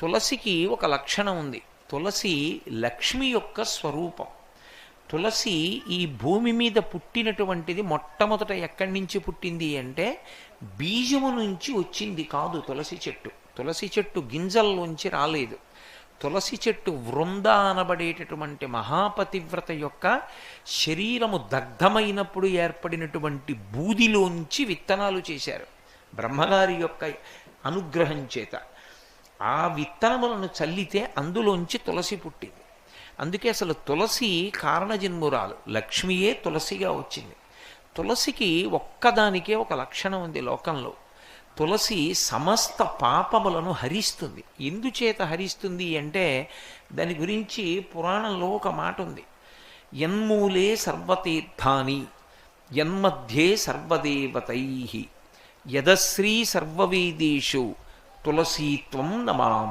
తులసికి ఒక లక్షణం ఉంది. తులసి లక్ష్మి యొక్క స్వరూపం. తులసి ఈ భూమి మీద పుట్టినటువంటిది మొట్టమొదట ఎక్కడి నుంచి పుట్టింది అంటే బీజము నుంచి వచ్చింది కాదు తులసి చెట్టు. తులసి చెట్టు గింజల్లోంచి రాలేదు. తులసి చెట్టు వృంద అనబడేటటువంటి మహాపతివ్రత యొక్క శరీరము దగ్ధమైనప్పుడు ఏర్పడినటువంటి బూదిలోంచి విత్తనాలు చేశారు బ్రహ్మగారి యొక్క అనుగ్రహం చేత. ఆ విత్తనములను చల్లితే అందులోంచి తులసి పుట్టింది. అందుకే అసలు తులసి కారణజన్మురాలు, లక్ష్మియే తులసిగా వచ్చింది. తులసికి ఒక్కదానికే ఒక లక్షణం ఉంది లోకంలో. తులసి సమస్త పాపములను హరిస్తుంది. ఎందుచేత హరిస్తుంది అంటే దాని గురించి పురాణంలో ఒక మాట ఉంది. యన్మూలే సర్వతీర్థాని యన్మధ్యే సర్వదేవతై యదశ్రీ సర్వవేదేషు తులసీత్వం నమామి.